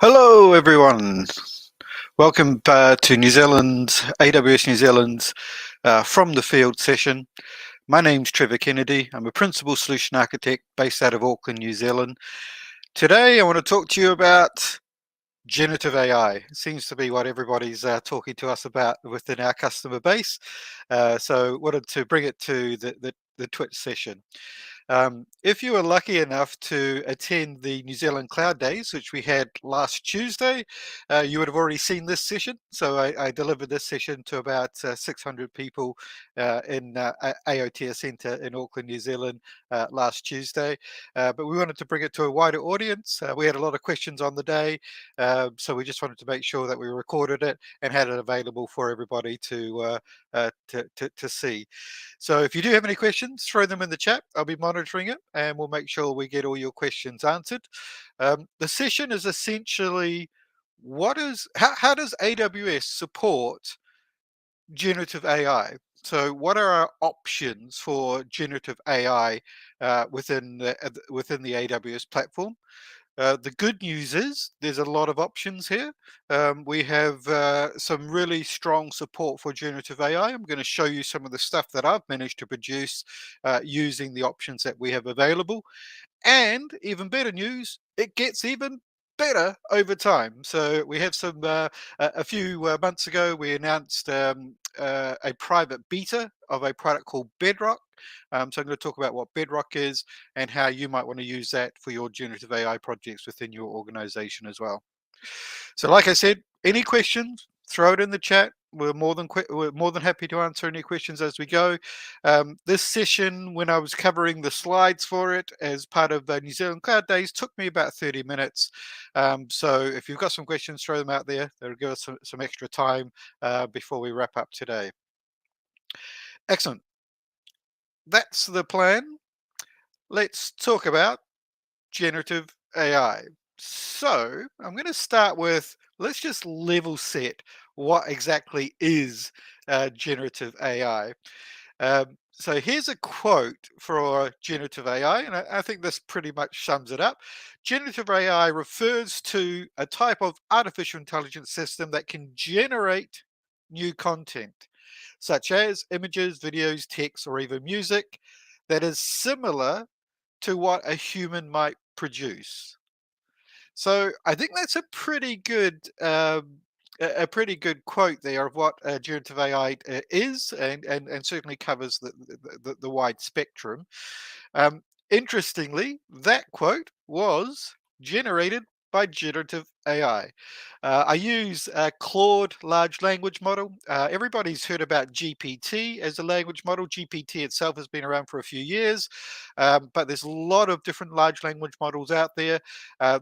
Hello, everyone. Welcome to New Zealand's AWS New Zealand's From the Field session. My name's Trevor Kennedy. I'm a Principal Solution Architect based out of Auckland, New Zealand. Today, I want to talk to you about generative AI. It seems to be what everybody's talking to us about within our customer base. So wanted to bring it to the Twitch session. If you were lucky enough to attend the New Zealand Cloud Days, which we had last Tuesday, you would have already seen this session. So I delivered this session to about 600 people in Aotea Centre in Auckland, New Zealand last Tuesday. But we wanted to bring it to a wider audience. We had a lot of questions on the day, so we just wanted to make sure that we recorded it and had it available for everybody to see. So if you do have any questions, throw them in the chat. I'll be monitoring it and we'll make sure we get all your questions answered. The session is essentially how does AWS support generative AI? So what are our options for generative AI within the AWS platform? The good news is there's a lot of options here. We have some really strong support for generative AI. I'm going to show you some of the stuff that I've managed to produce using the options that we have available. And even better news, it gets even better over time. So we have a few months ago, we announced a private beta of a product called Bedrock. So I'm going to talk about what Bedrock is and how you might want to use that for your generative AI projects within your organization as well. So like I said, any questions, throw it in the chat. We're more than happy to answer any questions as we go. This session, when I was covering the slides for it as part of the New Zealand Cloud Days, took me about 30 minutes. So if you've got some questions, throw them out there. That'll give us some extra time before we wrap up today. Excellent. That's the plan. Let's talk about generative AI. So I'm going to start with, let's just level set what exactly is generative AI. So here's a quote for generative AI, and I think this pretty much sums it up. Generative AI refers to a type of artificial intelligence system that can generate new content, such as images, videos, text, or even music, that is similar to what a human might produce. So I think that's a pretty good a pretty good quote there of what generative AI is, and certainly covers the wide spectrum. Um, Interestingly, that quote was generated by generative AI. I use Claude large language model. Everybody's heard about GPT as a language model. GPT itself has been around for a few years, but there's a lot of different large language models out there.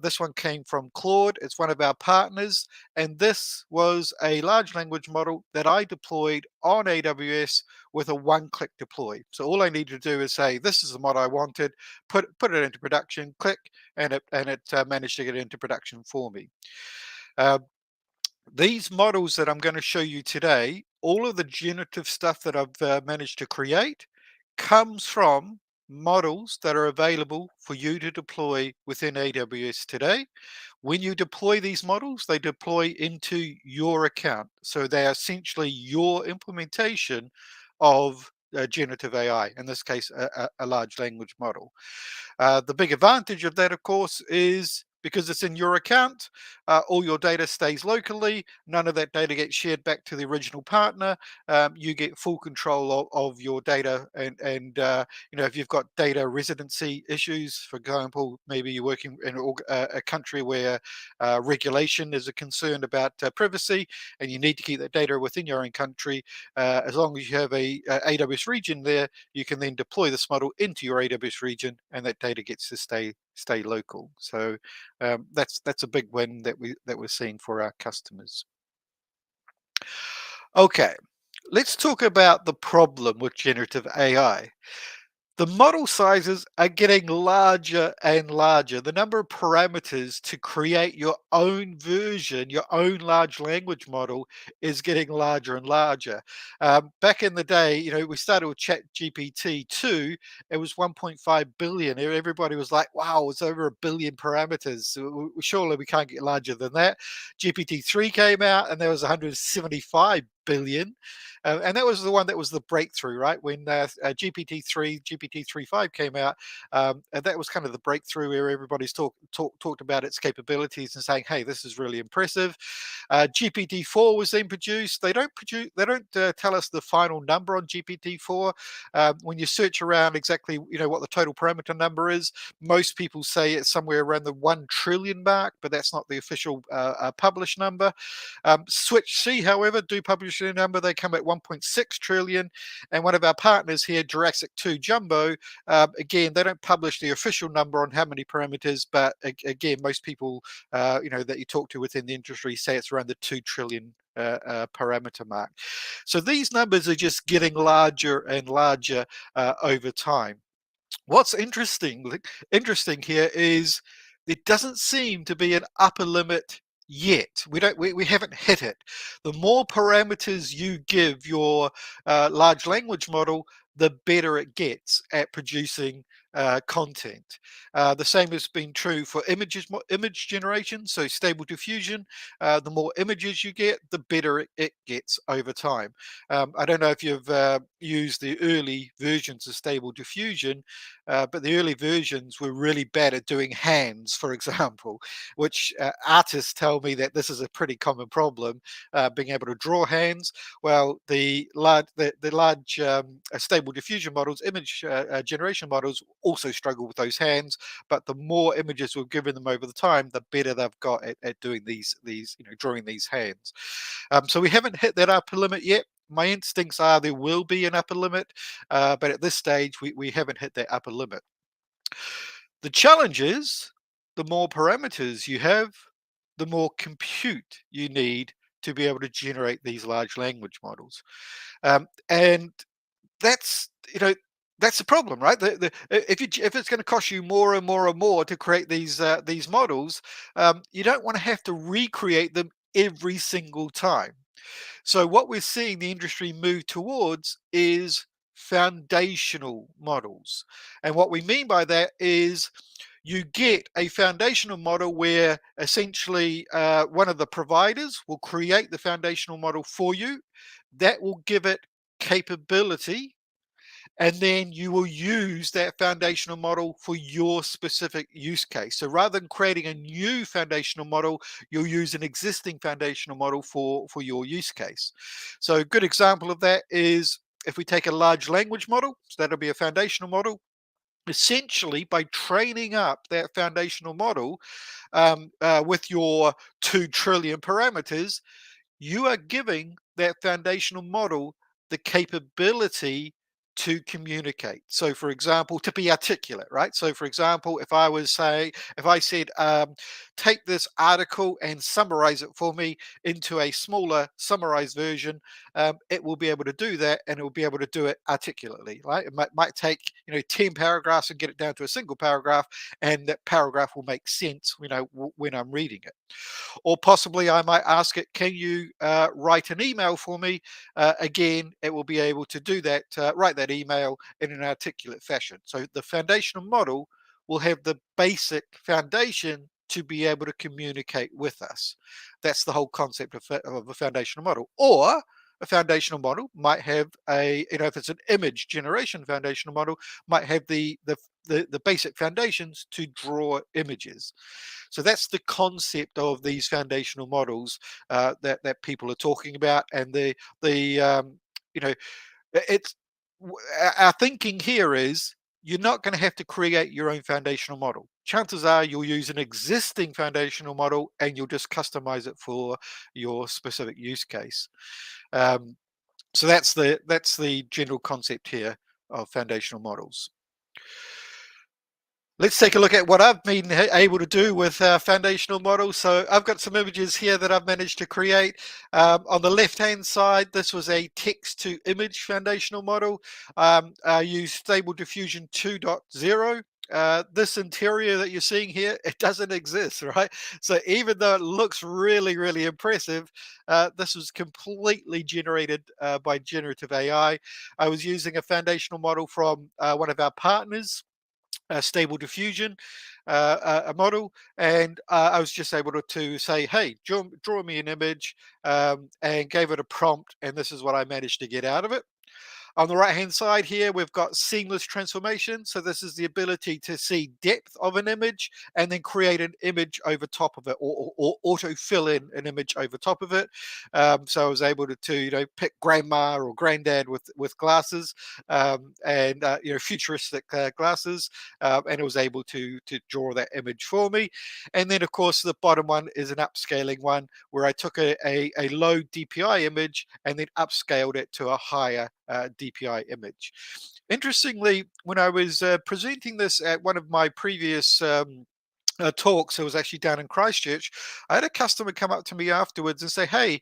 This one came from Claude. It's one of our partners, and this was a large language model that I deployed on AWS with a one-click deploy. So all I need to do is say, this is the mod I wanted, put it into production, click, and it managed to get into production for me. These models that I'm going to show you today, all of the generative stuff that I've managed to create comes from models that are available for you to deploy within AWS today. When you deploy these models, they deploy into your account. So they are essentially your implementation of generative AI, in this case, a large language model. The big advantage of that, of course, is because it's in your account, all your data stays locally. None of that data gets shared back to the original partner. You get full control of your data, and if you've got data residency issues, for example, maybe you're working in a country where regulation is a concern about privacy, and you need to keep that data within your own country. As long as you have a AWS region there, you can then deploy this model into your AWS region, and that data gets to stay local. So that's a big win that we're seeing for our customers. Okay, let's talk about the problem with generative AI. The model sizes are getting larger and larger. The number of parameters to create your own version, your own large language model, is getting larger and larger. Back in the day, we started with Chat GPT 2, it was 1.5 billion. Everybody was like, wow, it's over a billion parameters. Surely we can't get larger than that. GPT 3 came out and there was 175 billion. And that was the one that was the breakthrough, right? When GPT-3, GPT-3.5 came out, and that was kind of the breakthrough where everybody's talked about its capabilities and saying, "Hey, this is really impressive." GPT-4 was then produced. They don't tell us the final number on GPT-4. When you search around exactly, what the total parameter number is, most people say it's somewhere around the 1 trillion mark, but that's not the official published number. Switch C, however, do publish their number. They come at 1.6 trillion. And one of our partners here, Jurassic 2 Jumbo, again, they don't publish the official number on how many parameters, but again, most people, that you talk to within the industry say it's around the 2 trillion parameter mark. So these numbers are just getting larger and larger over time. What's interesting here is there doesn't seem to be an upper limit yet. We haven't hit it. The more parameters you give your large language model, the better it gets at producing content. The same has been true for image generation, so stable diffusion. The more images you get, the better it gets over time. I don't know if you've used the early versions of stable diffusion, but the early versions were really bad at doing hands, for example, which artists tell me that this is a pretty common problem, being able to draw hands. Well, the large stable diffusion models, image generation models, also struggle with those hands. But the more images we've given them over the time, the better they've got at doing these drawing these hands. So we haven't hit that upper limit yet. My instincts are there will be an upper limit, but at this stage, we haven't hit that upper limit. The challenge is the more parameters you have, the more compute you need to be able to generate these large language models. And that's, that's the problem, right? If it's going to cost you more and more and more to create these models, you don't want to have to recreate them every single time. So what we're seeing the industry move towards is foundational models. And what we mean by that is you get a foundational model where essentially one of the providers will create the foundational model for you. That will give it capability, and then you will use that foundational model for your specific use case. So rather than creating a new foundational model, you'll use an existing foundational model for your use case. So a good example of that is if we take a large language model, so that'll be a foundational model. Essentially, by training up that foundational model with your 2 trillion parameters, you are giving that foundational model the capability to communicate. So, for example, to be articulate, right? So, for example, if I said, take this article and summarize it for me into a smaller summarized version, it will be able to do that, and it will be able to do it articulately, right? It might take 10 paragraphs and get it down to a single paragraph, and that paragraph will make sense, when I'm reading it. Or possibly I might ask it, can you write an email for me? Again, it will be able to do that, write that email in an articulate fashion. So the foundational model will have the basic foundation to be able to communicate with us. That's the whole concept of a foundational model. Or a foundational model might have if it's an image generation foundational model, might have the basic foundations to draw images. So that's the concept of these foundational models that people are talking about, and the you know it's our thinking here is you're not going to have to create your own foundational model. Chances are you'll use an existing foundational model and you'll just customize it for your specific use case. Um, so that's the general concept here of foundational models. Let's take a look at what I've been able to do with foundational models. So I've got some images here that I've managed to create. On the left-hand side, this was a text-to-image foundational model. I used Stable Diffusion 2.0. This interior that you're seeing here, it doesn't exist, right? So even though it looks really, really impressive, this was completely generated by Generative AI. I was using a foundational model from one of our partners, Stable Diffusion, a model, and I was just able to say, "Hey, draw me an image," and gave it a prompt, and this is what I managed to get out of it. On the right hand side here, we've got seamless transformation. So this is the ability to see depth of an image and then create an image over top of it, or auto fill in an image over top of it. So I was able to pick grandma or granddad with glasses, and futuristic glasses, and it was able to draw that image for me. And then of course the bottom one is an upscaling one where I took a low DPI image and then upscaled it to a higher DPI image. Interestingly, when I was presenting this at one of my previous talks, I was actually down in Christchurch, I had a customer come up to me afterwards and say, "Hey,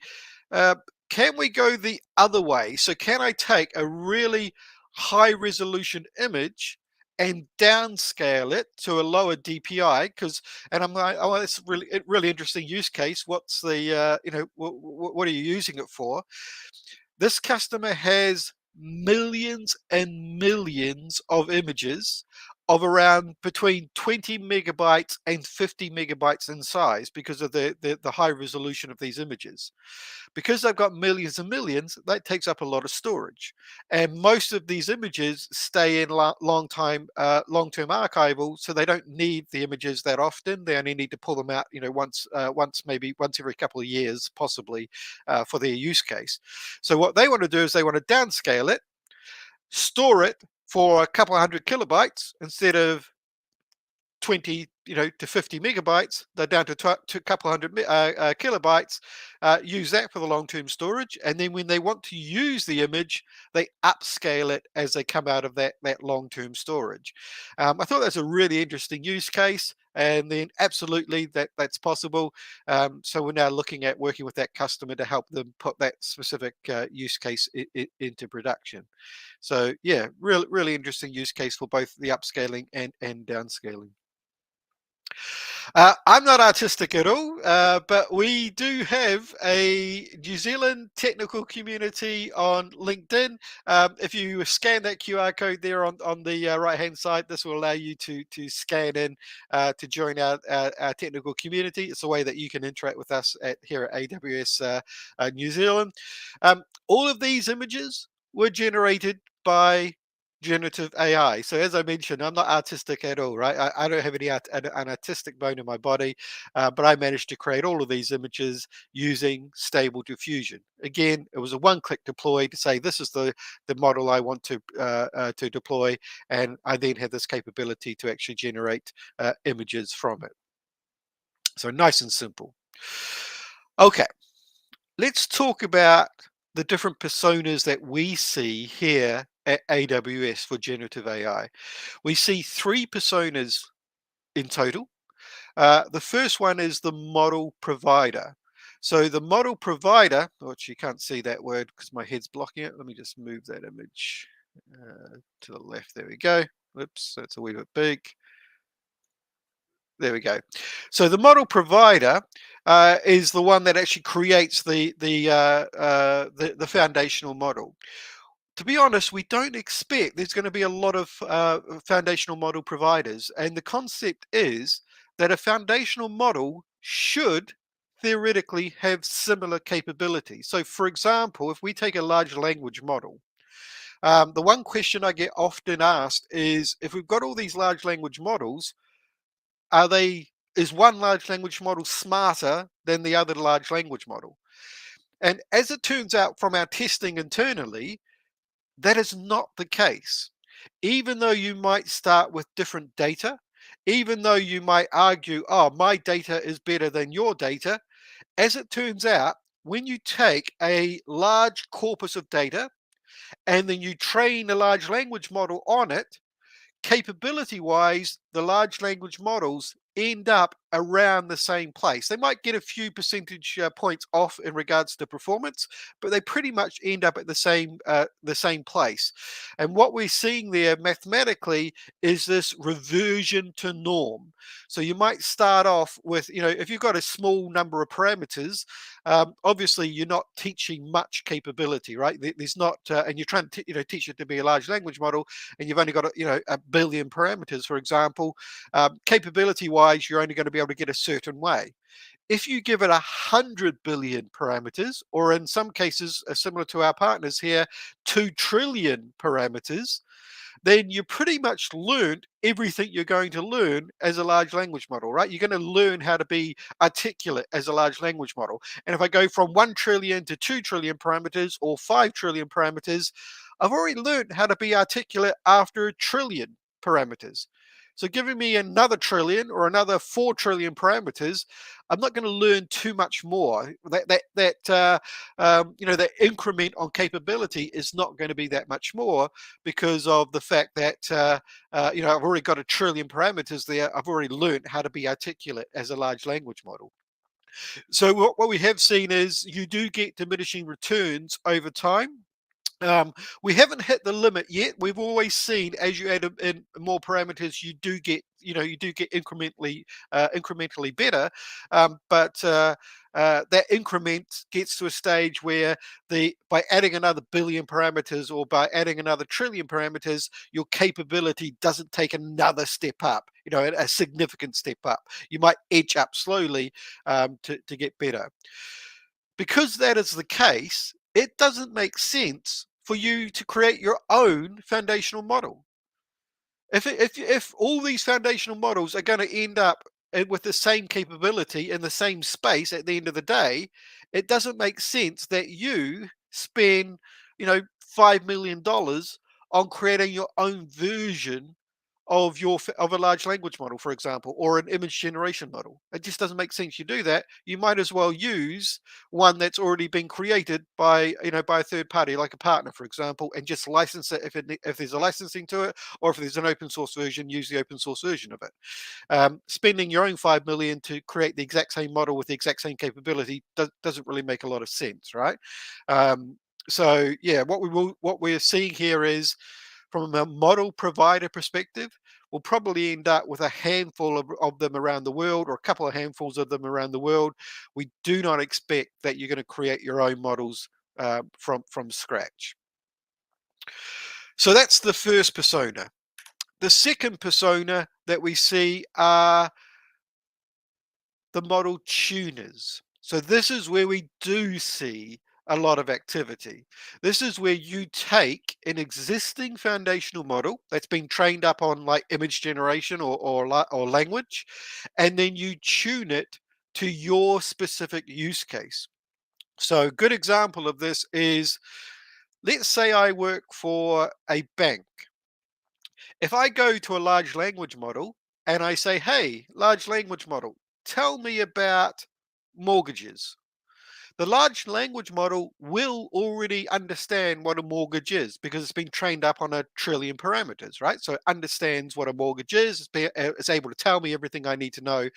uh, can we go the other way? So can I take a really high resolution image and downscale it to a lower DPI?" Because, and I'm like, "Oh, that's really interesting use case. What's the what are you using it for?" This customer has millions and millions of images of around between 20 megabytes and 50 megabytes in size because of the high resolution of these images. Because they've got millions and millions, that takes up a lot of storage. And most of these images stay in long-term archival, so they don't need the images that often. They only need to pull them out, maybe once every couple of years, possibly, for their use case. So what they want to do is they want to downscale it, store it for a couple of hundred kilobytes instead of 20 to 50 megabytes. They're down to a couple hundred kilobytes. Use that for the long-term storage, and then when they want to use the image, they upscale it as they come out of that long-term storage. I thought that's a really interesting use case, and then absolutely that's possible. So we're now looking at working with that customer to help them put that specific use case into production. So yeah, really interesting use case for both the upscaling and downscaling. I'm not artistic at all, but we do have a New Zealand technical community on LinkedIn. If you scan that QR code there on the right hand side, this will allow you to scan in to join our technical community. It's a way that you can interact with us here at AWS New Zealand. All of these images were generated by generative AI. So as I mentioned, I'm not artistic at all, right? I don't have an artistic bone in my body, but I managed to create all of these images using Stable Diffusion. Again, it was a one-click deploy to say this is the model I want to deploy, and I then have this capability to actually generate images from it. So nice and simple. Okay, let's talk about the different personas that we see here at AWS for generative AI. We see three personas in total. The first one is the model provider. So the model provider, which you can't see that word because my head's blocking it. Let me just move that image to the left. There we go. Whoops, that's a wee bit big. There we go. So the model provider is the one that actually creates the foundational model. To be honest, we don't expect there's going to be a lot of foundational model providers, and the concept is that a foundational model should theoretically have similar capabilities. So, for example, if we take a large language model, the one question I get often asked is, if we've got all these large language models, are they is one large language model smarter than the other large language model? And as it turns out from our testing internally, that is not the case. Even though you might start with different data, even though you might argue, oh, my data is better than your data, as it turns out, when you take a large corpus of data and then you train a large language model on it, capability wise, the large language models end up around the same place. They might get a few percentage points off in regards to performance, but they pretty much end up at the same place. And what we're seeing there mathematically is this reversion to norm. So you might start off with, if you've got a small number of parameters, obviously you're not teaching much capability, right? There's not, and you're trying to teach it to be a large language model, and you've only got a billion parameters, for example. Capability wise, you're only going to be able to get a certain way. If you give it 100 billion parameters, or in some cases, similar to our partners here, 2 trillion parameters, then you pretty much learned everything you're going to learn as a large language model, right? You're going to learn how to be articulate as a large language model. And if I go from 1 trillion to 2 trillion parameters or 5 trillion parameters, I've already learned how to be articulate after a trillion parameters. So giving me another trillion or another 4 trillion parameters, I'm not going to learn too much more. That increment on capability is not going to be that much more, because of the fact that I've already got a trillion parameters there. I've already learned how to be articulate as a large language model. So what we have seen is you do get diminishing returns over time. um, we haven't hit the limit yet. We've always seen, as you add in more parameters, you do get incrementally better. But that increment gets to a stage where by adding another billion parameters or by adding another trillion parameters, your capability doesn't take another step up. A significant step up. You might edge up slowly to get better. Because that is the case, it doesn't make sense for you to create your own foundational model. If all these foundational models are going to end up with the same capability in the same space at the end of the day, it doesn't make sense that you spend, $5 million on creating your own version of a large language model, for example, or an image generation model. It just doesn't make sense you do that. You might as well use one that's already been created by a third party, like a partner, for example, and just license it if there's a licensing to it, or if there's an open source version, use the open source version of it. Spending your own 5 million to create the exact same model with the exact same capability doesn't really make a lot of sense, right? So yeah, what we're seeing here is, from a model provider perspective, we'll probably end up with a handful of them around the world, or a couple of handfuls of them around the world. We do not expect that you're going to create your own models from scratch. So that's the first persona. The second persona that we see are the model tuners. So this is where we do see a lot of activity. This is where you take an existing foundational model that's been trained up on, like, image generation or language, and then you tune it to your specific use case. So a good example of this is, let's say I work for a bank. If I go to a large language model and I say, hey, large language model, tell me about mortgages. The large language model will already understand what a mortgage is, because it's been trained up on a trillion parameters, right? So it understands what a mortgage is. It's able to tell me everything I need to know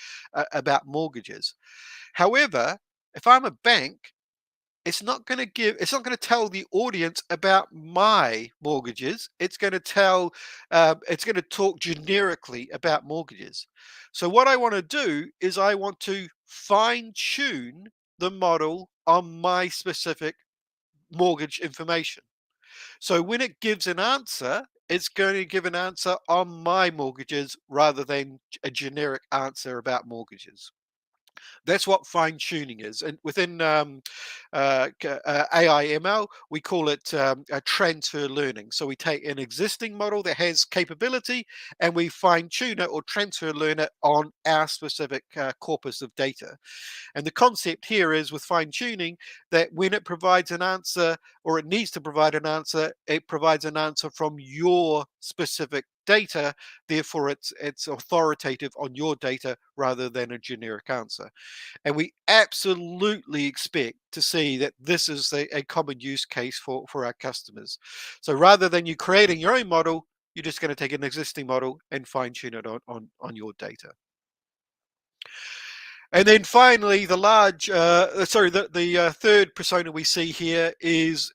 about mortgages. However, if I'm a bank, it's not going to tell the audience about my mortgages. It's going to talk generically about mortgages. So what I want to do is I want to fine tune the model on my specific mortgage information. So when it gives an answer, it's going to give an answer on my mortgages rather than a generic answer about mortgages. That's what fine tuning is. And within AI ML, we call it a transfer learning. So we take an existing model that has capability and we fine tune it or transfer learn it on our specific corpus of data. And the concept here is, with fine tuning, that when it provides an answer, or it needs to provide an answer, it provides an answer from your specific data. Therefore, it's authoritative on your data rather than a generic answer. And we absolutely expect to see that this is a common use case for our customers. So rather than you creating your own model, You're just going to take an existing model and fine tune it on your data. And then finally, the third persona we see here is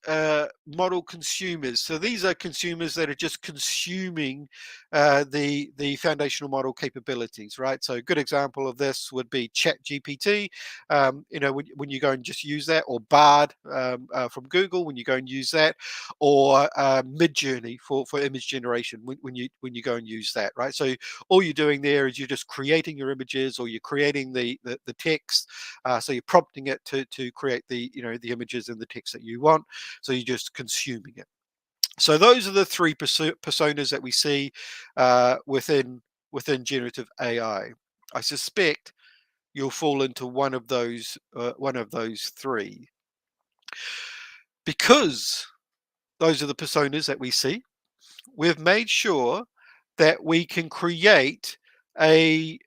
model consumers. So these are consumers that are just consuming the foundational model capabilities, right? So a good example of this would be ChatGPT. When you go and just use that, or Bard from Google, when you go and use that, or Midjourney for image generation, when you go and use that, right? So all you're doing there is you're just creating your images, or you're creating the text. So you're prompting it to create the images and the text that you want. So you're just consuming it. So those are the three personas that we see within generative AI. I suspect you'll fall into one of those three, because those are the personas that we see. We've made sure that we can create we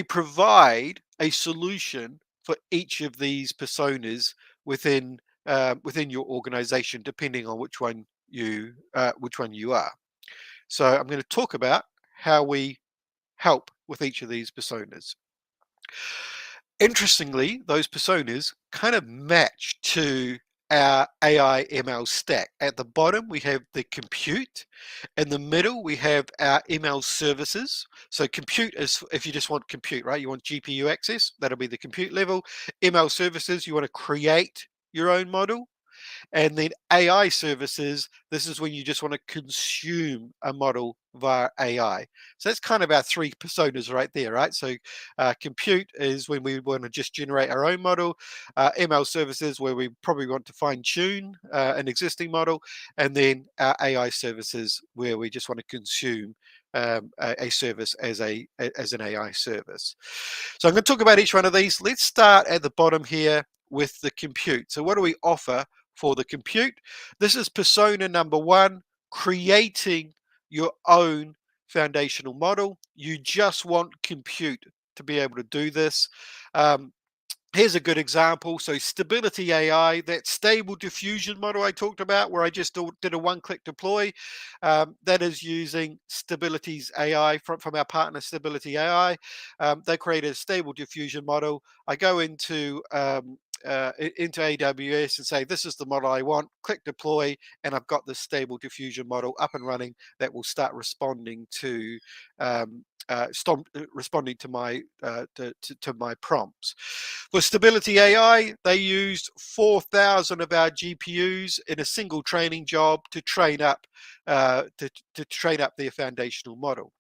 provide a solution for each of these personas within your organization, depending on which one you are. So I'm going to talk about how we help with each of these personas. Interestingly, those personas kind of match to our AI ML stack. At the bottom, we have the compute. In the middle, we have our ML services. So compute is if you just want compute, right? You want GPU access, that'll be the compute level. ML services, you want to create your own model. And then AI services, this is when you just want to consume a model via AI. So that's kind of our three personas right there, right? So compute is when we want to just generate our own model. ML services, where we probably want to fine tune an existing model. And then our AI services, where we just want to consume a service as an AI service. So I'm going to talk about each one of these. Let's start at the bottom here with the compute. So what do we offer for the compute? This is persona number one, creating your own foundational model. You just want compute to be able to do this. Here's a good example. So Stability AI, that stable diffusion model I talked about, where I just did a one-click deploy, that is using Stability's AI from our partner Stability AI. They created a stable diffusion model. I go into AWS and say, this is the model I want, click deploy, and I've got this stable diffusion model up and running that will start responding to my prompts. For Stability AI, they used 4,000 of our GPUs in a single training job to train up their foundational model.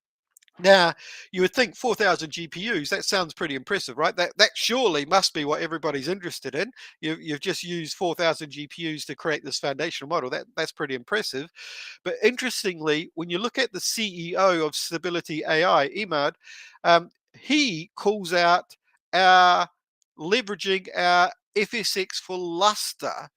Now, you would think 4,000 GPUs, that sounds pretty impressive, right? That surely must be what everybody's interested in. You've just used 4,000 GPUs to create this foundational model. That's pretty impressive. But interestingly, when you look at the CEO of Stability AI, Emad, he calls out our leveraging our FSX for Luster.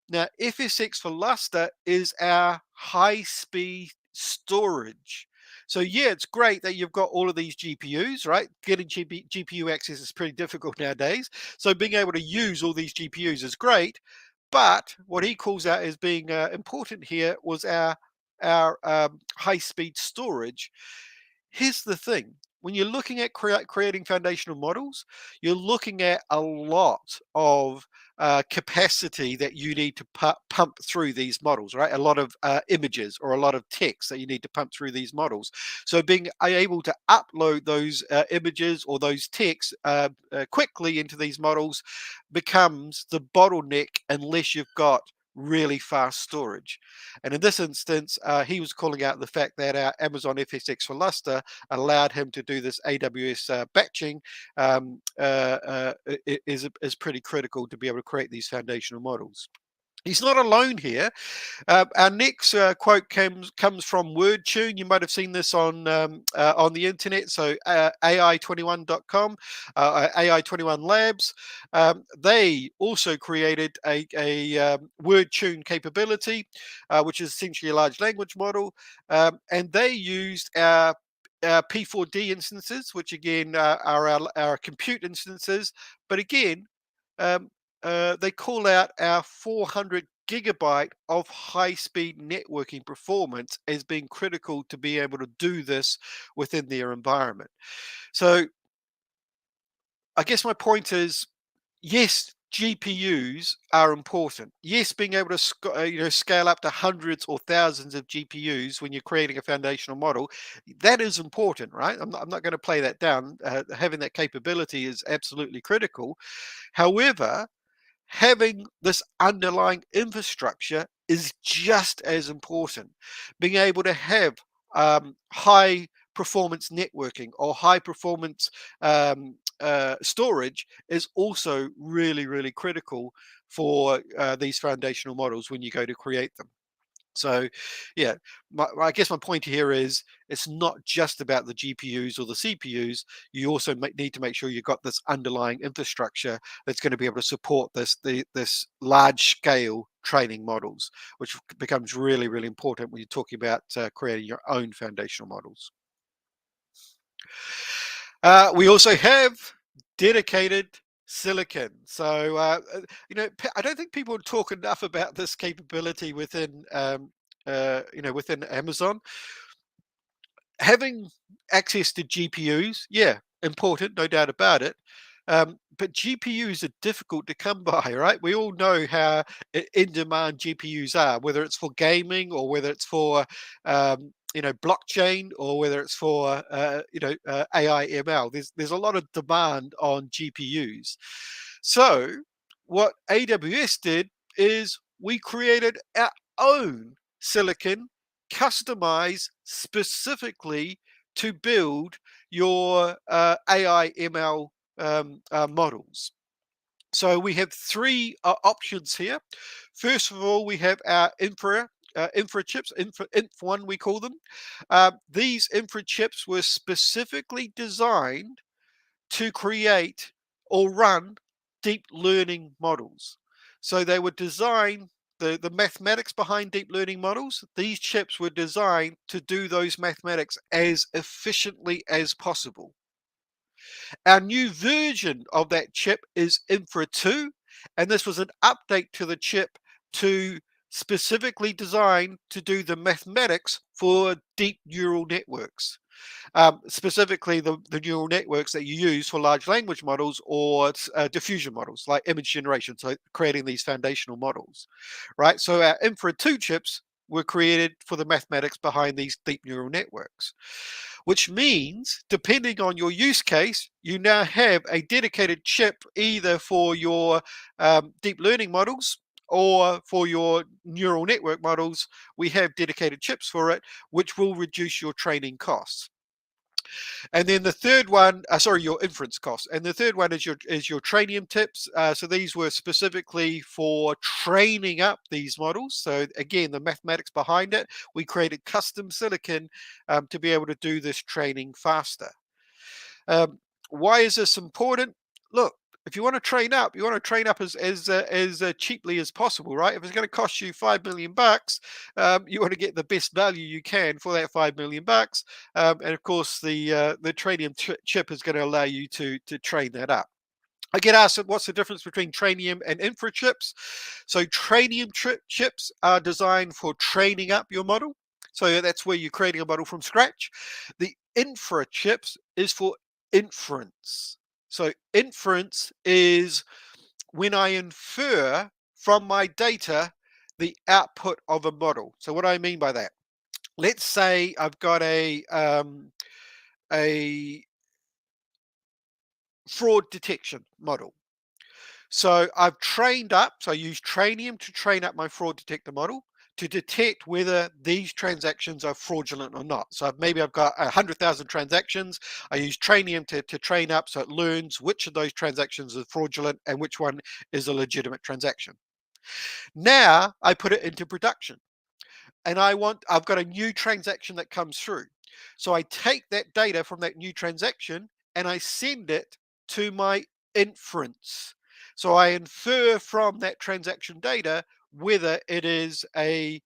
Now, FSX for Luster is our high-speed storage. So yeah, it's great that you've got all of these GPUs, right? Getting GPU access is pretty difficult nowadays. So being able to use all these GPUs is great. But what he calls out as being important here was our high-speed storage. Here's the thing. When you're looking at creating foundational models, you're looking at a lot of capacity that you need to pump through these models, right? A lot of images or a lot of text that you need to pump through these models. So being able to upload those images or those texts quickly into these models becomes the bottleneck unless you've got really fast storage. And in this instance, he was calling out the fact that our Amazon FSX for Luster allowed him to do this AWS batching is pretty critical to be able to create these foundational models. He's not alone here. Our next quote comes from WordTune. You might have seen this on the internet. So AI21.com, AI21 Labs. They also created a WordTune capability, which is essentially a large language model, and they used our P4D instances, which again are our compute instances. But again, they call out our 400 gigabyte of high-speed networking performance as being critical to be able to do this within their environment. So I guess my point is, yes, GPUs are important. Yes, being able to scale up to hundreds or thousands of GPUs when you're creating a foundational model, that is important, right? I'm not going to play that down. Having that capability is absolutely critical. However, having this underlying infrastructure is just as important. Being able to have high performance networking or high performance storage is also really, really critical for these foundational models when you go to create them. So, yeah, I guess my point here is it's not just about the GPUs or the CPUs. You also need to make sure you've got this underlying infrastructure that's going to be able to support this large scale training models, which becomes really, really important when you're talking about creating your own foundational models. We also have dedicated silicon. So, I don't think people talk enough about this capability within, within Amazon. Having access to GPUs, yeah, important, no doubt about it. But GPUs are difficult to come by, right? We all know how in demand GPUs are, whether it's for gaming or whether it's for blockchain or whether it's for AI ML. There's a lot of demand on GPUs. So what AWS did is we created our own silicon customized specifically to build your AI ML models. So we have three options here. First of all, we have our infra chips, Inf1 we call them. These infra chips were specifically designed to create or run deep learning models. So they were designed, the mathematics behind deep learning models, these chips were designed to do those mathematics as efficiently as possible. Our new version of that chip is Infra 2, and this was an update to the chip to specifically designed to do the mathematics for deep neural networks. Specifically the neural networks that you use for large language models or diffusion models like image generation, so creating these foundational models, right? So our Infra 2 chips were created for the mathematics behind these deep neural networks, which means depending on your use case, you now have a dedicated chip either for your deep learning models or for your neural network models. We have dedicated chips for it, which will reduce your training costs. And then the third one, sorry, your inference costs. And the third one is your Trainium tips. So these were specifically for training up these models. So again, the mathematics behind it, we created custom silicon to be able to do this training faster. Why is this important? Look, if you want to train up, you want to train up as cheaply as possible, right? If it's going to cost you $5 million, you want to get the best value you can for that $5 million, and of course the Trainium chip is going to allow you to train that up. I get asked what's the difference between Trainium and Infra chips. So Trainium chips are designed for training up your model. So that's where you're creating a model from scratch. The Infra chips is for inference. So inference is when I infer from my data the output of a model. So what do I mean by that? Let's say I've got a fraud detection model. So I've trained up, so I use Trainium to train up my fraud detector model to detect whether these transactions are fraudulent or not. So maybe I've got 100,000 transactions. I use Trainium to train up so it learns which of those transactions are fraudulent and which one is a legitimate transaction. Now I put it into production and I've got a new transaction that comes through. So I take that data from that new transaction and I send it to my inference. So I infer from that transaction data whether it is a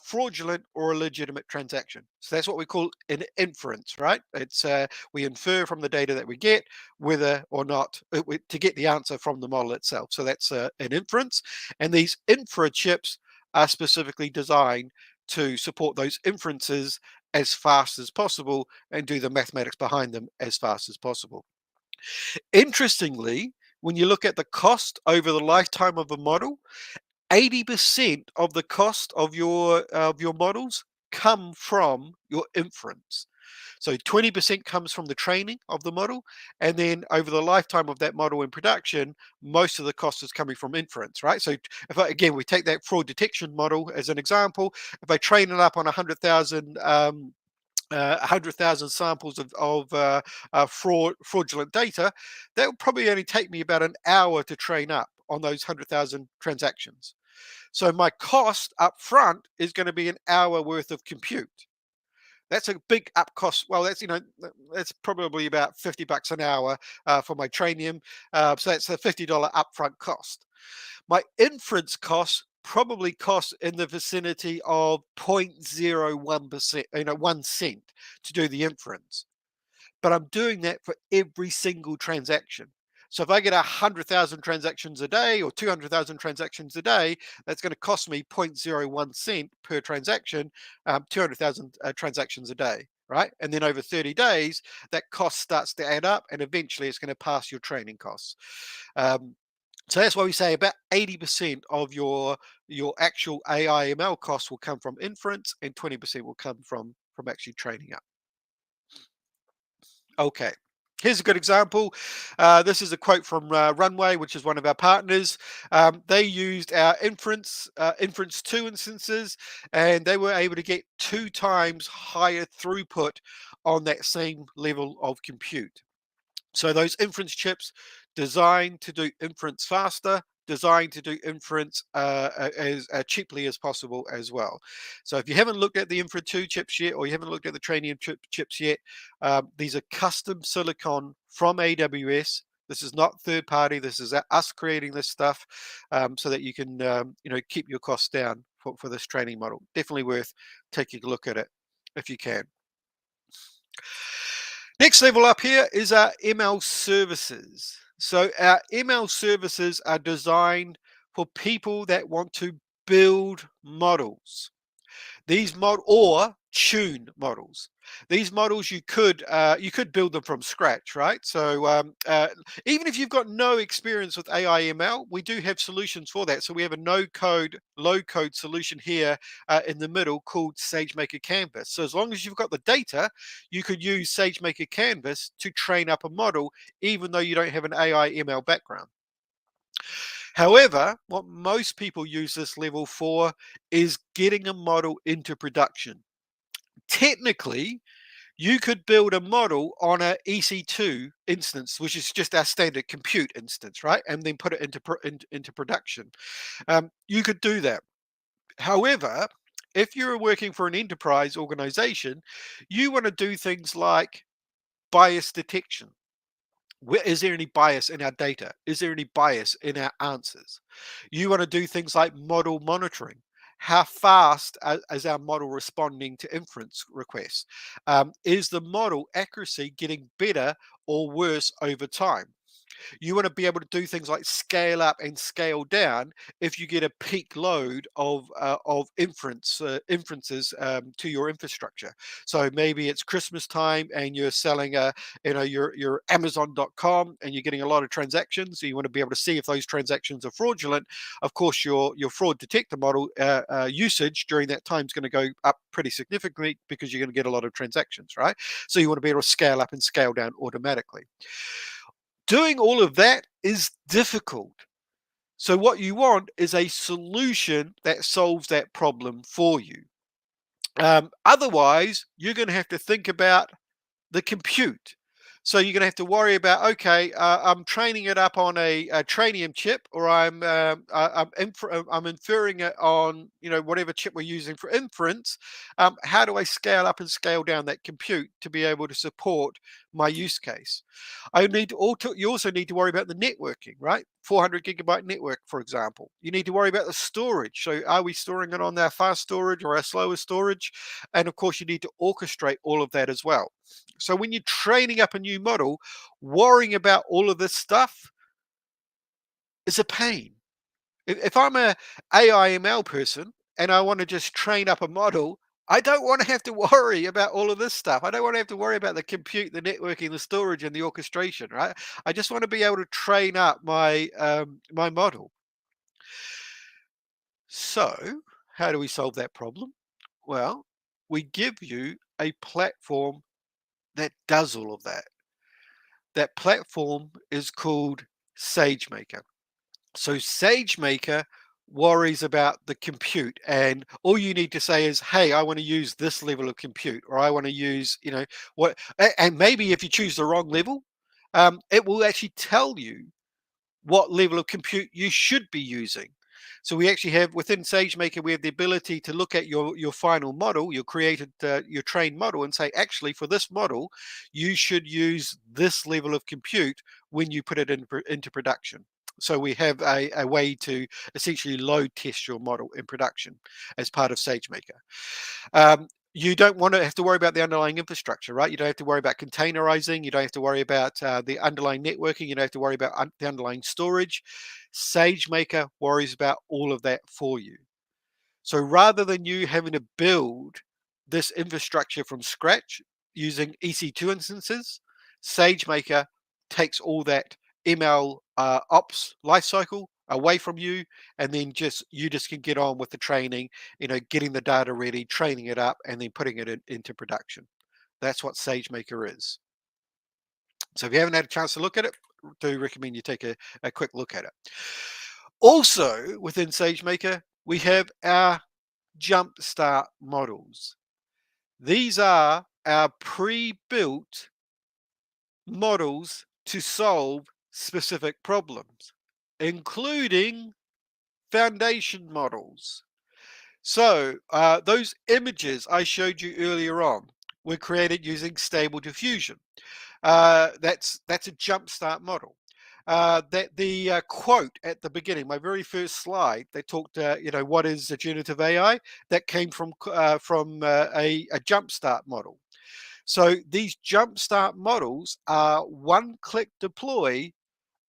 fraudulent or a legitimate transaction. So that's what we call an inference, right? It's we infer from the data that we get whether or not to get the answer from the model itself. So that's an inference, and these infra chips are specifically designed to support those inferences as fast as possible and do the mathematics behind them as fast as possible. Interestingly, when you look at the cost over the lifetime of a model, 80% of the cost of your models come from your inference. So 20% comes from the training of the model, and then over the lifetime of that model in production, most of the cost is coming from inference, right? So if again we take that fraud detection model as an example, if I train it up on 100,000 samples of fraudulent data, that will probably only take me about an hour to train up on those 100,000 transactions. So my cost up front is going to be an hour worth of compute. That's a big up cost. Well, that's probably about $50 an hour for my Trainium. So that's a $50 upfront cost. My inference costs probably cost in the vicinity of 0.01%, 1 cent to do the inference. But I'm doing that for every single transaction. So if I get 100,000 transactions a day or 200,000 transactions a day, that's going to cost me 0.01 cent per transaction, 200,000 transactions a day, right? And then over 30 days, that cost starts to add up, and eventually it's going to pass your training costs. Um, so that's why we say about 80% of your actual AI ML costs will come from inference, and 20% will come from actually training up. Okay. Here's a good example. This is a quote from Runway, which is one of our partners. They used our inference 2 instances, and they were able to get 2 times higher throughput on that same level of compute. So those inference chips designed to do inference faster, designed to do inference as cheaply as possible as well. So if you haven't looked at the Infra 2 chips yet, or you haven't looked at the Trainium chips yet, these are custom silicon from AWS. This is not third party. This is us creating this stuff so that you can keep your costs down for this training model. Definitely worth taking a look at it if you can. Next level up here is our ML services. So our ML services are designed for people that want to build models. These or tune models. These models you could build them from scratch, right? So even if you've got no experience with AI ML, we do have solutions for that. So we have a no code, low code solution here in the middle called SageMaker Canvas. So as long as you've got the data, you could use SageMaker Canvas to train up a model, even though you don't have an AI ML background. However, what most people use this level for is getting a model into production. Technically, you could build a model on a EC2 instance, which is just our standard compute instance, right? And then put it into production. You could do that. However, if you're working for an enterprise organization, you want to do things like bias detection. Is there any bias in our data? Is there any bias in our answers? You want to do things like model monitoring. How fast is our model responding to inference requests? Is the model accuracy getting better or worse over time? You want to be able to do things like scale up and scale down if you get a peak load of inferences to your infrastructure. So maybe it's Christmas time and you're selling your Amazon.com and you're getting a lot of transactions. So you want to be able to see if those transactions are fraudulent. Of course, your fraud detector model usage during that time is going to go up pretty significantly because you're going to get a lot of transactions, right? So you want to be able to scale up and scale down automatically. Doing all of that is difficult. So what you want is a solution that solves that problem for you. Otherwise, you're going to have to think about the compute. So you're going to have to worry about, okay, I'm training it up on a Trainium chip, or I'm inferring it on whatever chip we're using for inference. How do I scale up and scale down that compute to be able to support my use case. You also need to worry about the networking, right? 400 gigabyte network, for example. You need to worry about the storage. So are we storing it on our fast storage or our slower storage? And of course, you need to orchestrate all of that as well. So when you're training up a new model, worrying about all of this stuff is a pain. If I'm a AI ML person and I want to just train up a model, I don't want to have to worry about all of this stuff. I don't want to have to worry about the compute, the networking, the storage, and the orchestration, right? I just want to be able to train up my model. So, how do we solve that problem? Well, we give you a platform that does all of that. That platform is called SageMaker. So SageMaker worries about the compute, and all you need to say is, hey, I want to use this level of compute, or I want to use, what, and maybe if you choose the wrong level, it will actually tell you what level of compute you should be using. So we actually have within SageMaker, we have the ability to look at your final model, your trained model, and say, actually, for this model, you should use this level of compute when you put it into production. So we have a way to essentially load test your model in production as part of SageMaker. You don't want to have to worry about the underlying infrastructure, right? You don't have to worry about containerizing. You don't have to worry about the underlying networking. You don't have to worry about the underlying storage. SageMaker worries about all of that for you. So rather than you having to build this infrastructure from scratch using EC2 instances, SageMaker takes all that ML ops lifecycle away from you, and then you just can get on with the training, getting the data ready, training it up, and then putting it into production. That's what SageMaker is. So if you haven't had a chance to look at it, do recommend you take a quick look at it. Also, within SageMaker, we have our Jumpstart models. These are our pre-built models to solve specific problems, including foundation models. So those images I showed you earlier on were created using Stable Diffusion. That's a Jumpstart model. That the quote at the beginning, my very first slide, they talked, what is a generative AI? That came from a Jumpstart model. So these Jumpstart models are one-click deploy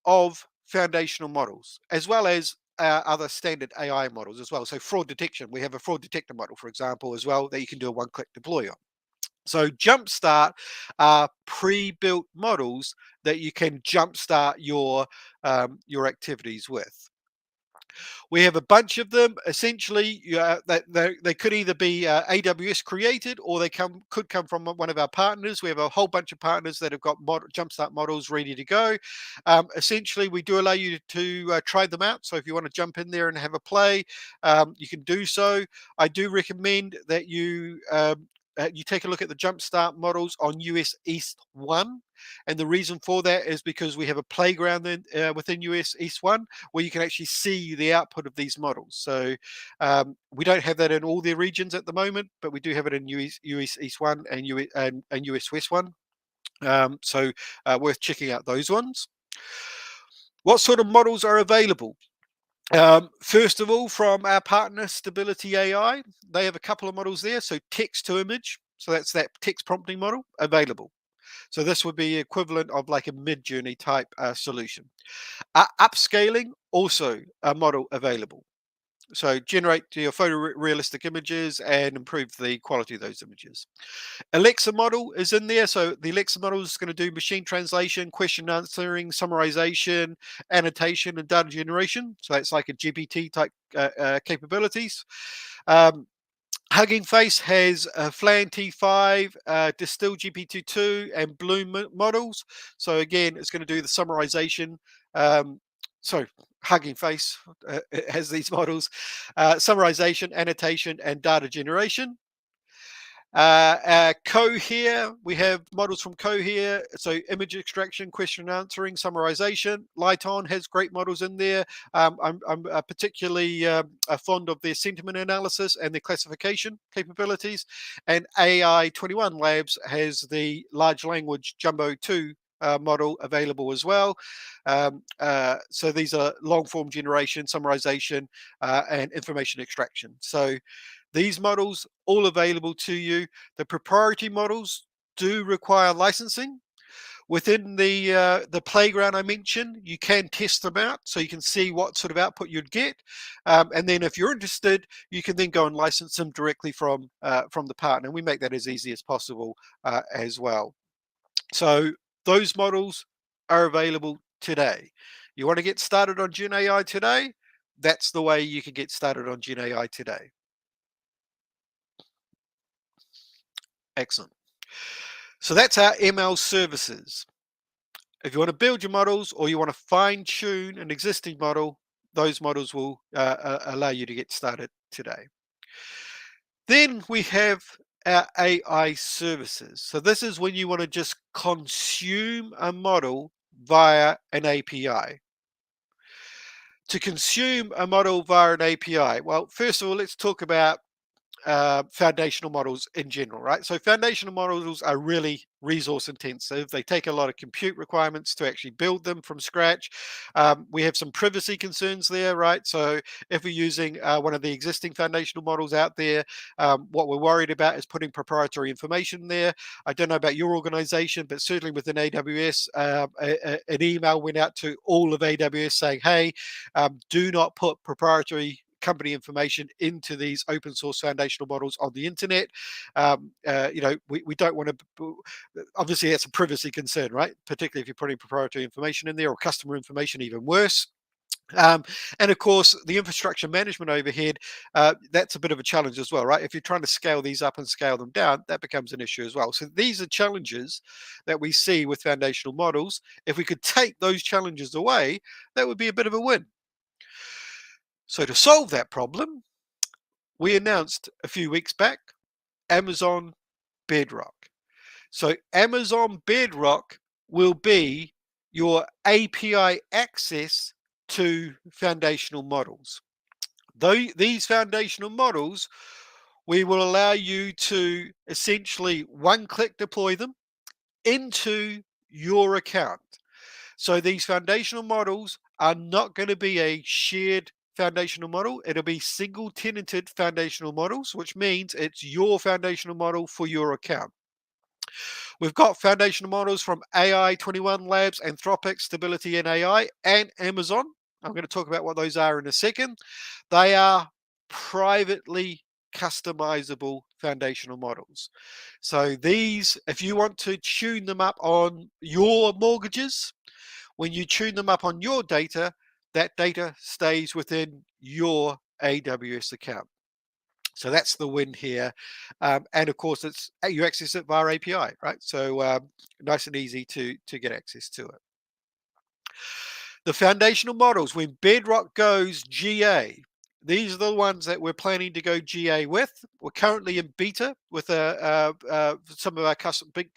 of foundational models, as well as other standard AI models as well. So fraud detection, we have a fraud detector model, for example, as well, that you can do a one-click deploy on. So Jumpstart are pre-built models that you can jumpstart your activities with. We have a bunch of them. Essentially, they could either be AWS created, or could come from one of our partners. We have a whole bunch of partners that have got Jumpstart models ready to go. Essentially, we do allow you to try them out. So if you want to jump in there and have a play, you can do so. I do recommend that you take a look at the Jumpstart models on US East 1. And the reason for that is because we have a playground within US East 1 where you can actually see the output of these models. So we don't have that in all the regions at the moment, but we do have it in US East 1 and US West 1. So worth checking out those ones. What sort of models are available? First of all, from our partner Stability AI, they have a couple of models there. So text to image, so that's that text prompting model available. So this would be equivalent of like a mid-journey type solution. Upscaling, also a model available. So generate your photorealistic images and improve the quality of those images. Alexa model is in there. So the Alexa model is going to do machine translation, question answering, summarization, annotation, and data generation. So that's like a GPT type capabilities. Hugging Face has Flan T5, Distill GPT-2, and Bloom models. So again, it's going to do the summarization. So Hugging Face it has these models, summarization, annotation, and data generation. Cohere, we have models from Cohere, so image extraction, question and answering, summarization. Lighton has great models in there. I'm particularly fond of their sentiment analysis and their classification capabilities. And AI 21 Labs has the large language Jumbo 2 model available as well. So these are long form generation, summarization, and information extraction. So these models all available to you. The proprietary models do require licensing. Within the playground I mentioned, you can test them out so you can see what sort of output you'd get. And then if you're interested, you can then go and license them directly from the partner. And we make that as easy as possible as well. So those models are available today. You want to get started on GenAI today? That's the way you can get started on GenAI today. Excellent. So that's our ML services. If you want to build your models or you want to fine tune an existing model, those models will allow you to get started today. Then we have our AI services. So this is when you want to just consume a model via an API. To consume a model via an API, well, first of all, let's talk about foundational models in general, right? So foundational models are really resource intensive. They take a lot of compute requirements to actually build them from scratch. We have some privacy concerns there, right? So if we're using one of the existing foundational models out there, what we're worried about is putting proprietary information there. I don't know about your organization, but certainly within AWS, an email went out to all of AWS saying, hey, do not put proprietary company information into these open source foundational models on the internet. We don't want to, obviously that's a privacy concern, right? Particularly if you're putting proprietary information in there or customer information, even worse. And of course, the infrastructure management overhead, that's a bit of a challenge as well, right? If you're trying to scale these up and scale them down, that becomes an issue as well. So these are challenges that we see with foundational models. If we could take those challenges away, that would be a bit of a win. So to solve that problem, we announced a few weeks back Amazon Bedrock. So Amazon Bedrock will be your API access to foundational models. These foundational models, we will allow you to essentially one-click deploy them into your account. So these foundational models are not going to be a shared foundational model. It'll be single tenanted foundational models, which means it's your foundational model for your account. We've got foundational models from AI 21 Labs, Anthropic, Stability and AI, and Amazon. I'm going to talk about what those are in a second. They are privately customizable foundational models. So these, if you want to tune them up on your mortgages, when you tune them up on your data, that data stays within your AWS account. So that's the win here. And of course, it's you access it via API, right? So nice and easy to get access to it. The foundational models, when Bedrock goes GA, these are the ones that we're planning to go GA with. We're currently in beta with some of our big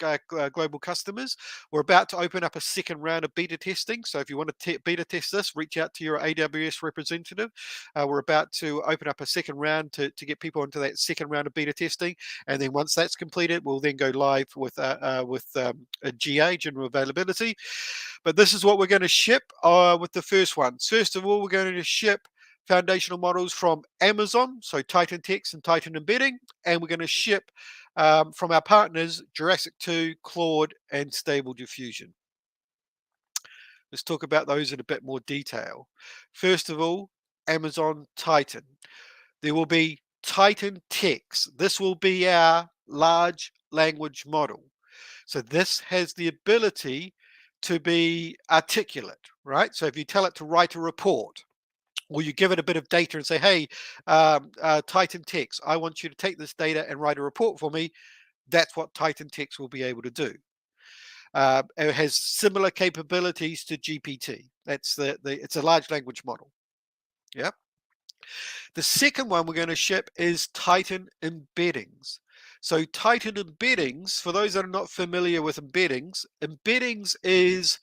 global customers. We're about to open up a second round of beta testing. So if you want to beta test this, reach out to your AWS representative. We're about to open up a second round to get people into that second round of beta testing. And then once that's completed, we'll then go live with a GA, general availability. But this is what we're going to ship with the first one. First of all, we're going to ship foundational models from Amazon, so Titan Text and Titan Embedding, and we're going to ship from our partners Jurassic 2, Claude, and Stable Diffusion. Let's talk about those in a bit more detail. First of all, Amazon Titan. There will be Titan Text. This will be our large language model. So this has the ability to be articulate, right? So if you tell it to write a report, or you give it a bit of data and say, hey, Titan Text, I want you to take this data and write a report for me. That's what Titan Text will be able to do. It has similar capabilities to GPT. That's it's a large language model. Yep. The second one we're going to ship is Titan Embeddings. So Titan embeddings, for those that are not familiar with embeddings is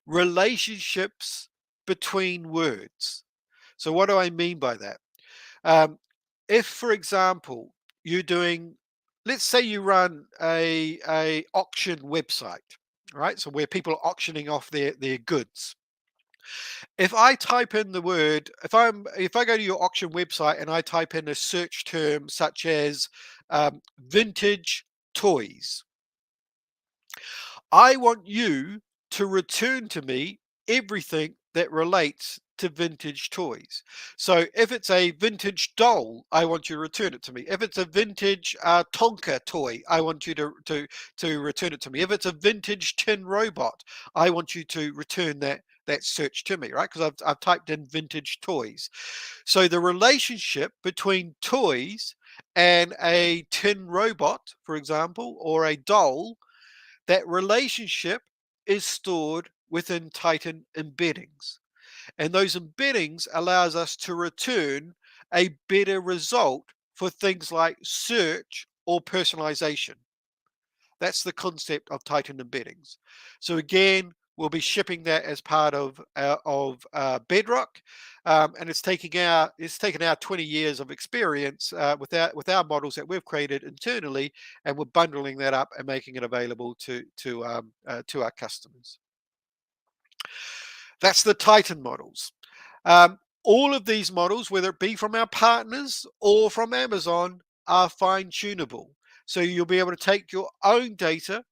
relationships between words. So what do I mean by that? If, for example, you're doing, let's say you run a auction website, right? So where people are auctioning off their goods. If I type in the word, if I go to your auction website and I type in a search term such as vintage toys, I want you to return to me everything that relates to vintage toys. So if it's a vintage doll, I want you to return it to me. If it's a vintage Tonka toy, I want you to return it to me. If it's a vintage tin robot, I want you to return that search to me, right? Because I've typed in vintage toys. So the relationship between toys and a tin robot, for example, or a doll, that relationship is stored within Titan embeddings. And those embeddings allows us to return a better result for things like search or personalization. That's the concept of Titan embeddings. So again, we'll be shipping that as part of Bedrock, and it's taken our 20 years of experience with our models that we've created internally, and we're bundling that up and making it available to our customers. That's the Titan models. All of these models, whether it be from our partners or from Amazon, are fine tunable. So you'll be able to take your own data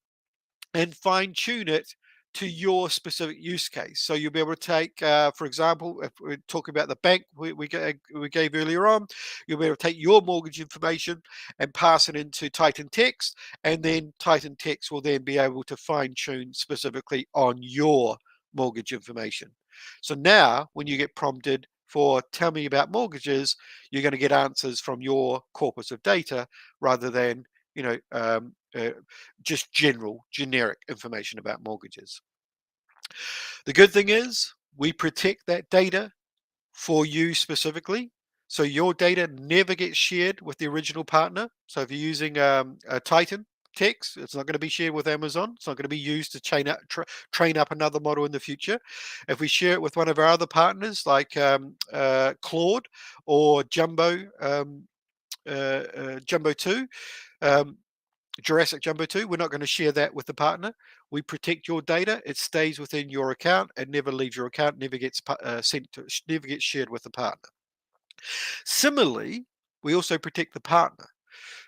and fine tune it to your specific use case. So you'll be able to take, for example, if we're talking about the bank we gave earlier on, you'll be able to take your mortgage information and pass it into Titan Text, and then Titan Text will then be able to fine tune specifically on your mortgage information. So now when you get prompted for tell me about mortgages, you're going to get answers from your corpus of data rather than you know just generic information about mortgages. The good thing is we protect that data for you specifically. So your data never gets shared with the original partner. So if you're using a Titan text, it's not going to be shared with Amazon. It's not going to be used to train up another model in the future. If we share it with one of our other partners like Claude or Jumbo 2, Jurassic Jumbo 2, we're not going to share that with the partner. We protect your data. It stays within your account and never leaves your account, never gets never gets shared with the partner. Similarly, we also protect the partner.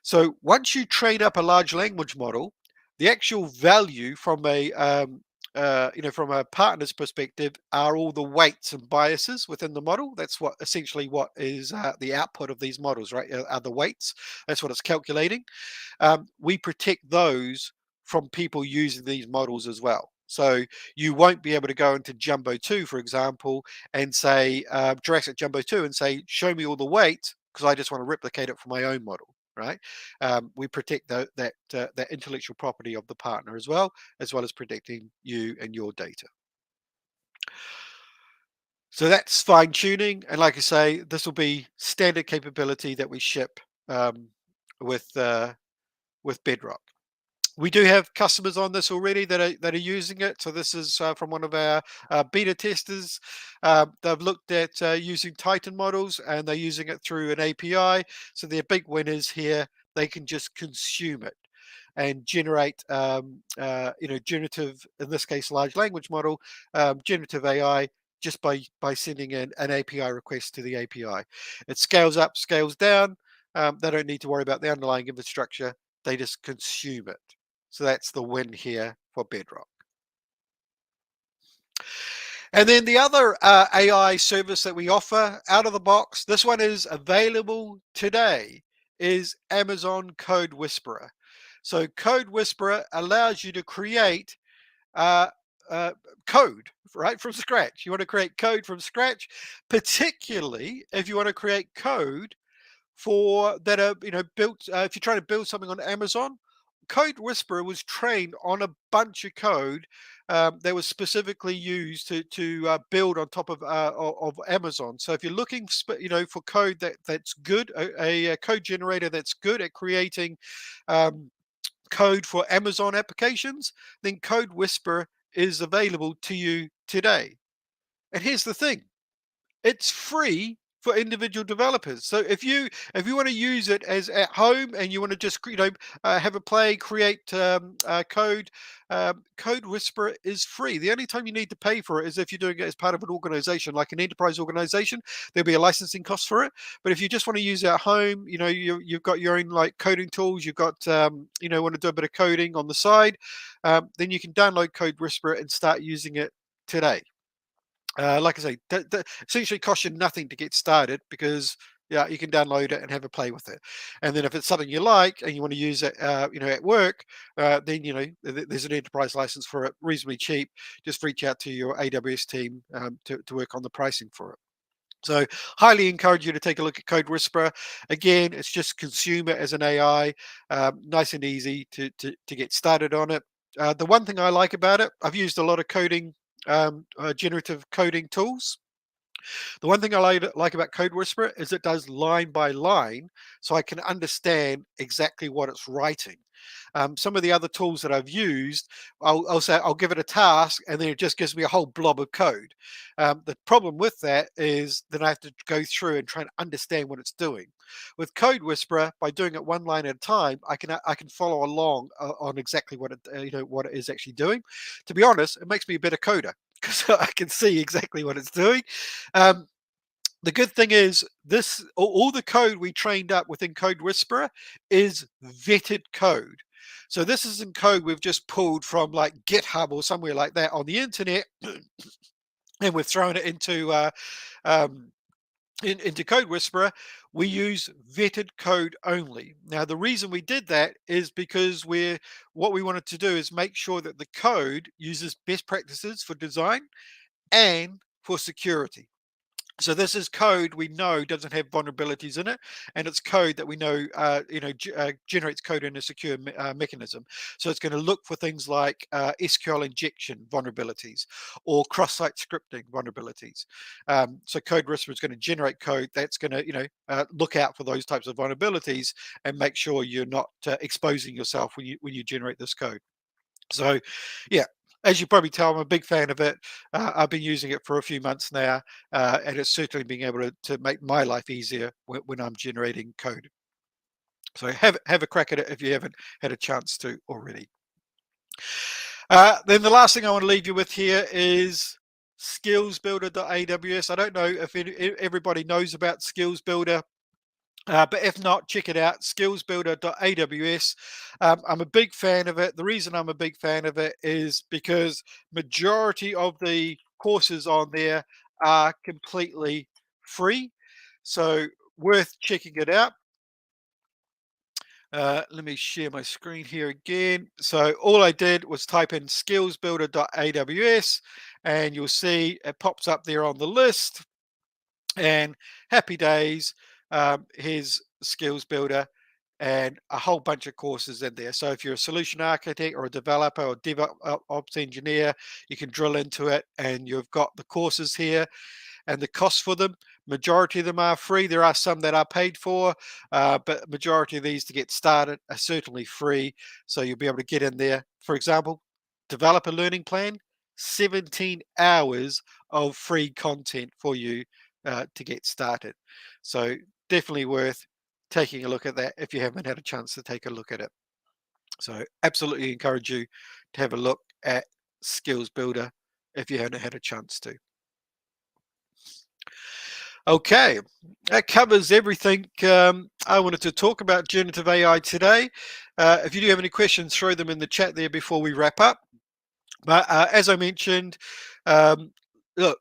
So once you train up a large language model, the actual value from from a partner's perspective are all the weights and biases within the model. That's what essentially what is the output of these models, right? Are the weights. That's what it's calculating. We protect those from people using these models as well. So you won't be able to go into Jumbo 2, for example, and say Jurassic Jumbo 2 and say, show me all the weight because I just want to replicate it for my own model, right? We protect that intellectual property of the partner as well as protecting you and your data. So that's fine tuning, and like I say, this will be standard capability that we ship with Bedrock. We do have customers on this already that are using it. So this is from one of our beta testers. They've looked at using Titan models and they're using it through an API. So their big winners here, they can just consume it and generate, generative, in this case, large language model, generative AI, just by sending an API request to the API. It scales up, scales down. They don't need to worry about the underlying infrastructure. They just consume it. So that's the win here for Bedrock. And then the other AI service that we offer out of the box, this one is available today, is Amazon Code Whisperer. So Code Whisperer allows you to create uh, code right from scratch. You want to create code from scratch, particularly if you want to create code for that are built. If you're trying to build something on Amazon, Code Whisperer was trained on a bunch of code that was specifically used to build on top of Amazon. So if you're looking, for code that's good, a code generator that's good at creating um, code for Amazon applications, then Code Whisperer is available to you today. And here's the thing, it's free for individual developers. So if you want to use it as at home and you want to just have a play, create code, Code Whisperer is free. The only time you need to pay for it is if you're doing it as part of an organization, like an enterprise organization. There'll be a licensing cost for it. But if you just want to use it at home, you've got your own like coding tools. You've got want to do a bit of coding on the side, then you can download Code Whisperer and start using it today. Like I say, essentially costs you nothing to get started because yeah, you can download it and have a play with it. And then if it's something you like and you want to use it, at work, then there's an enterprise license for it, reasonably cheap. Just reach out to your AWS team to work on the pricing for it. So highly encourage you to take a look at Code Whisperer. Again, it's just consume it as an AI, nice and easy to get started on it. The one thing I like about it, I've used a lot of coding generative coding tools. The one thing I like about Code Whisperer is it does line by line, so I can understand exactly what it's writing. Some of the other tools that I've used, I'll say I'll give it a task, and then it just gives me a whole blob of code. The problem with that is that I have to go through and try and understand what it's doing. With Code Whisperer, by doing it one line at a time, I can follow along on exactly what it is actually doing. To be honest, it makes me a better coder because I can see exactly what it's doing. Um, the good thing is this all the code we trained up within Code Whisperer is vetted code. So this isn't code we've just pulled from like GitHub or somewhere like that on the internet, and we've thrown it um, into Code Whisperer. We use vetted code only. Now, the reason we did that is because what we wanted to do is make sure that the code uses best practices for design and for security. So this is code we know doesn't have vulnerabilities in it, and it's code that we know, generates code in a secure mechanism. So it's going to look for things like SQL injection vulnerabilities or cross-site scripting vulnerabilities. So Code Whisperer is going to generate code that's going to, look out for those types of vulnerabilities and make sure you're not exposing yourself when you generate this code. So, yeah, as you probably tell, I'm a big fan of it. I've been using it for a few months now, and it's certainly being able to make my life easier when I'm generating code. So have a crack at it if you haven't had a chance to already. Then the last thing I want to leave you with here is skillsbuilder.aws. I don't know if everybody knows about Skills Builder. But if not, check it out, skillsbuilder.aws. I'm a big fan of it. The reason I'm a big fan of it is because majority of the courses on there are completely free. So worth checking it out. Let me share my screen here again. So all I did was type in skillsbuilder.aws, and you'll see it pops up there on the list. And happy days, here's Skills Builder and a whole bunch of courses in there. So if you're a solution architect or a developer or DevOps engineer, you can drill into it, and you've got the courses here and the cost for them. Majority of them are free. There are some that are paid for, but majority of these to get started are certainly free. So you'll be able to get in there. For example, developer learning plan, 17 hours of free content for you to get started. So definitely worth taking a look at that if you haven't had a chance to take a look at it. So absolutely encourage you to have a look at Skills Builder if you haven't had a chance to. Okay, that covers everything I wanted to talk about generative AI today. If you do have any questions, throw them in the chat there before we wrap up. But as I mentioned, look,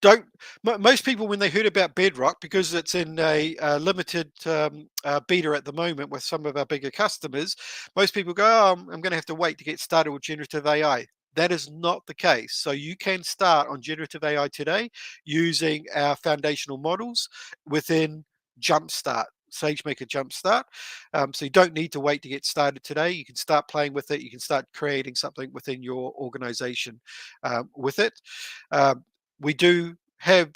don't most people, when they heard about Bedrock, because it's in a limited beta at the moment with some of our bigger customers, most people go, oh, I'm going to have to wait to get started with generative AI. That is not the case. So you can start on generative AI today using our foundational models within Jumpstart. SageMaker Jumpstart. So you don't need to wait to get started today. You can start playing with it. You can start creating something within your organization with it. Um, we do have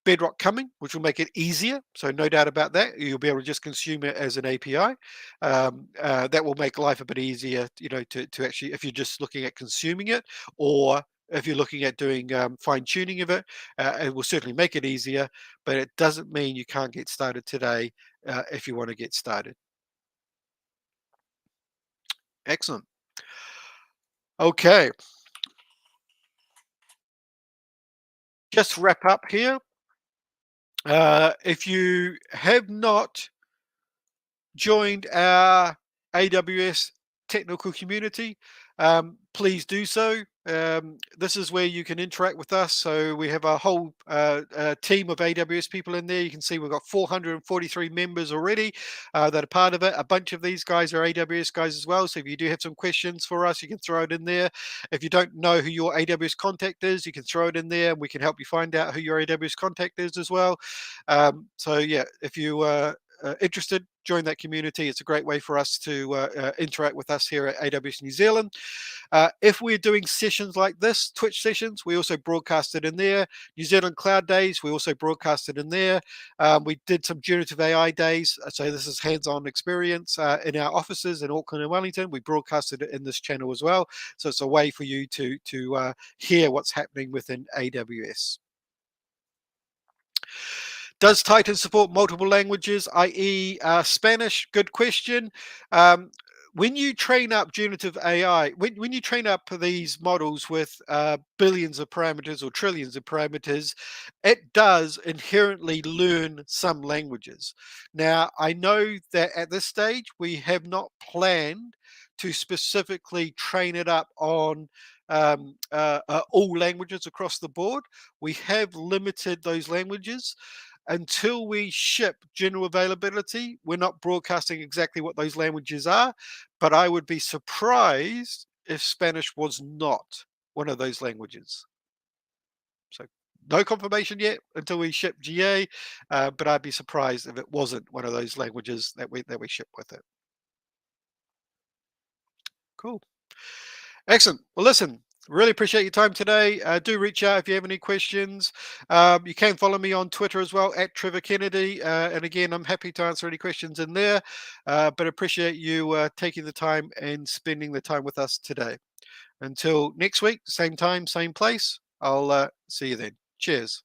Bedrock coming, which will make it easier. So no doubt about that. You'll be able to just consume it as an API. That will make life a bit easier, to actually, if you're just looking at consuming it, or if you're looking at doing fine tuning of it, it will certainly make it easier. But it doesn't mean you can't get started today if you want to get started. Excellent. Okay, just wrap up here. If you have not joined our AWS technical community, please do so. This is where you can interact with us. So we have a whole team of AWS people in there. You can see we've got 443 members already that are part of it. A bunch of these guys are AWS guys as well. So if you do have some questions for us, you can throw it in there. If you don't know who your AWS contact is, you can throw it in there and we can help you find out who your AWS contact is as well. So yeah, if you interested, join that community. It's a great way for us to interact with us here at AWS New Zealand. If we're doing sessions like this, Twitch sessions, we also broadcast it in there. New Zealand Cloud Days, we also broadcast it in there. We did some generative AI days. So this is hands-on experience in our offices in Auckland and Wellington. We broadcasted it in this channel as well. So it's a way for you to hear what's happening within AWS. Does Titan support multiple languages, i.e., Spanish? Good question. When you train up generative AI, when you train up these models with billions of parameters or trillions of parameters, it does inherently learn some languages. Now, I know that at this stage, we have not planned to specifically train it up on all languages across the board. We have limited those languages until we ship general availability. We're not broadcasting exactly what those languages are, but I would be surprised if Spanish was not one of those languages. So no confirmation yet until we ship GA, but I'd be surprised if it wasn't one of those languages that we ship with it. Cool. Excellent. Well, listen, really appreciate your time today. Do reach out if you have any questions. You can follow me on Twitter as well at Trevor Kennedy. And again, I'm happy to answer any questions in there. But appreciate you taking the time and spending the time with us today. Until next week, same time, same place. I'll see you then. Cheers.